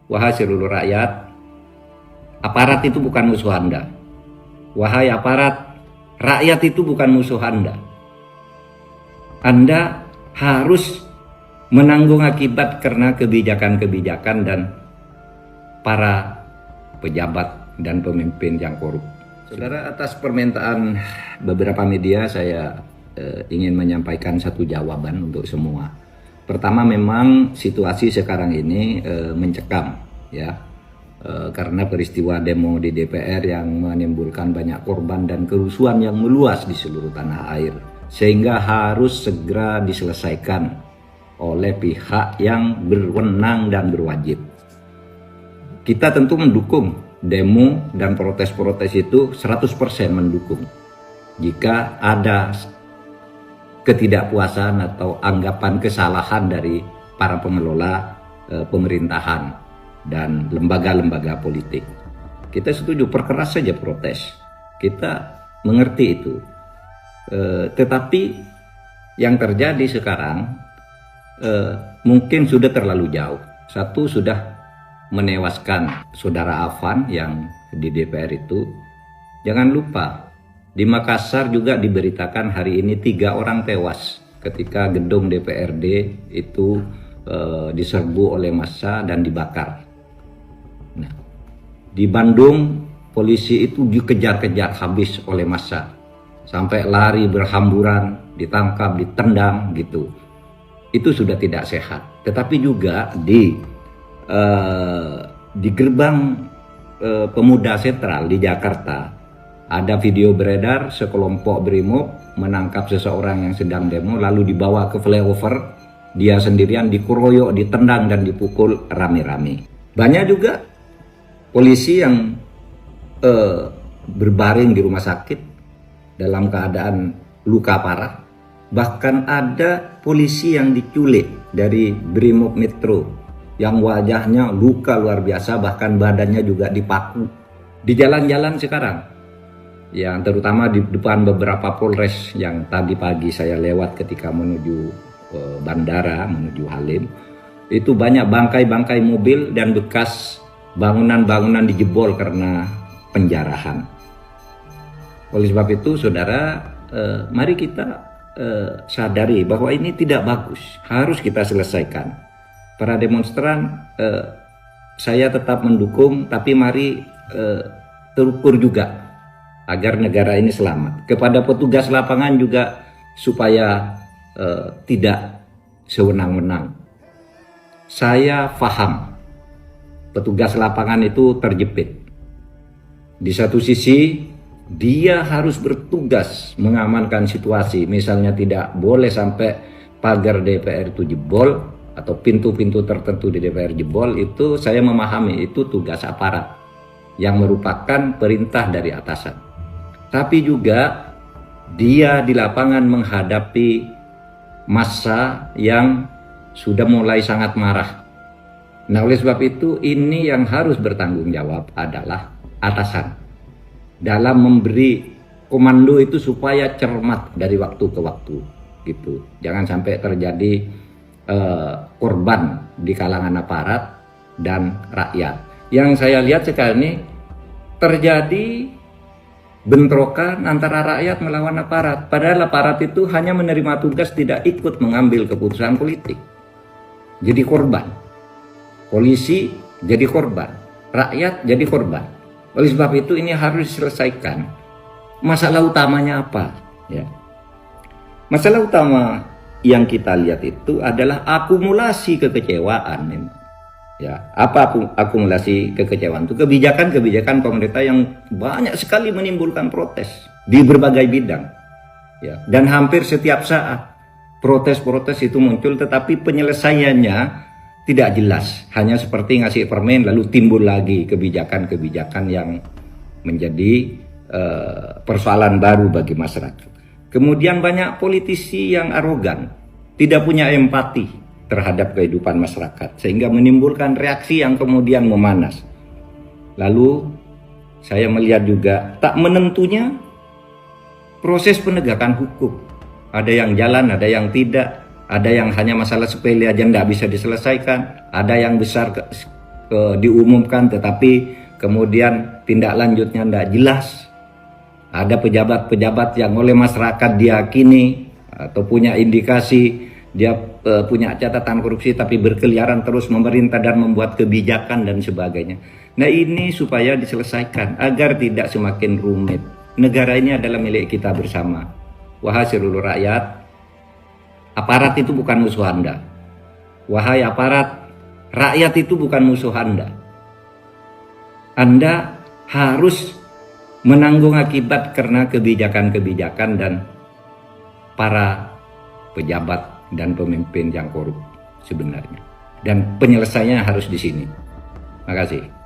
wahai seluruh rakyat, aparat itu bukan musuh Anda. Wahai aparat, rakyat itu bukan musuh Anda. Anda harus menanggung akibat karena kebijakan-kebijakan dan para pejabat dan pemimpin yang korup. Saudara, atas permintaan beberapa media saya ingin menyampaikan satu jawaban untuk semua. Pertama, memang situasi sekarang ini mencekam, ya, karena peristiwa demo di DPR yang menimbulkan banyak korban dan kerusuhan yang meluas di seluruh tanah air, sehingga harus segera diselesaikan oleh pihak yang berwenang dan berwajib. Kita tentu mendukung demo dan protes-protes itu 100% mendukung. Jika ada ketidakpuasan atau anggapan kesalahan dari para pengelola pemerintahan dan lembaga-lembaga politik, kita setuju, perkeras saja protes. Kita mengerti itu. Tetapi yang terjadi sekarang mungkin sudah terlalu jauh. Satu, sudah menewaskan saudara Afan yang di DPR itu. Jangan lupa, di Makassar juga diberitakan hari ini 3 orang tewas ketika gedung DPRD itu diserbu oleh massa dan dibakar. Nah, di Bandung polisi itu dikejar-kejar habis oleh massa, sampai lari berhamburan, ditangkap, ditendang gitu. Itu sudah tidak sehat. Tetapi juga di gerbang Pemuda Sentral di Jakarta ada video beredar sekelompok brimob menangkap seseorang yang sedang demo, lalu dibawa ke flyover, dia sendirian dikeroyok, ditendang dan dipukul rame-rame. Banyak juga polisi yang berbaring di rumah sakit dalam keadaan luka parah. Bahkan ada polisi yang diculik dari Brimob Metro yang wajahnya luka luar biasa, bahkan badannya juga dipaku. Di jalan-jalan sekarang, yang terutama di depan beberapa polres yang tadi pagi saya lewat ketika menuju bandara, menuju Halim, itu banyak bangkai-bangkai mobil dan bekas bangunan-bangunan dijebol karena penjarahan. Oleh sebab itu, saudara, mari kita sadari bahwa ini tidak bagus, harus kita selesaikan. Para demonstran, saya tetap mendukung, tapi mari terukur juga agar negara ini selamat. Kepada petugas lapangan juga supaya tidak sewenang-wenang. Saya paham petugas lapangan itu terjepit. Di satu sisi dia harus bertugas mengamankan situasi, misalnya tidak boleh sampai pagar DPR itu jebol atau pintu-pintu tertentu di DPR jebol. Itu saya memahami, itu tugas aparat yang merupakan perintah dari atasan. Tapi juga dia di lapangan menghadapi massa yang sudah mulai sangat marah. Nah, oleh sebab itu ini yang harus bertanggung jawab adalah atasan dalam memberi komando itu supaya cermat dari waktu ke waktu gitu. Jangan sampai terjadi korban di kalangan aparat dan rakyat. Yang saya lihat sekarang ini terjadi bentrokan antara rakyat melawan aparat. Padahal aparat itu hanya menerima tugas, tidak ikut mengambil keputusan politik. Jadi korban. Polisi jadi korban. Rakyat jadi korban. Oleh sebab itu ini harus diselesaikan. Masalah utamanya apa? Ya. Masalah utama yang kita lihat itu adalah akumulasi kekecewaan memang. Ya, apa akumulasi kekecewaan itu? Kebijakan-kebijakan pemerintah yang banyak sekali menimbulkan protes di berbagai bidang. Ya, dan hampir setiap saat protes-protes itu muncul, tetapi penyelesaiannya tidak jelas. Hanya seperti ngasih permen lalu timbul lagi kebijakan-kebijakan yang menjadi persoalan baru bagi masyarakat. Kemudian banyak politisi yang arogan, tidak punya empati terhadap kehidupan masyarakat, sehingga menimbulkan reaksi yang kemudian memanas. Lalu saya melihat juga tak menentunya proses penegakan hukum. Ada yang jalan, ada yang tidak, ada yang hanya masalah sepele aja tidak bisa diselesaikan, ada yang besar diumumkan tetapi kemudian tindak lanjutnya tidak jelas. Ada pejabat-pejabat yang oleh masyarakat diyakini atau punya indikasi dia punya catatan korupsi tapi berkeliaran terus memerintah dan membuat kebijakan dan sebagainya. Nah, ini supaya diselesaikan agar tidak semakin rumit. Negara ini adalah milik kita bersama. Wahai seluruh rakyat, aparat itu bukan musuh Anda. Wahai aparat, rakyat itu bukan musuh Anda. Anda harus menanggung akibat karena kebijakan-kebijakan dan para pejabat dan pemimpin yang korup sebenarnya. Dan penyelesaiannya harus di sini. Terima kasih.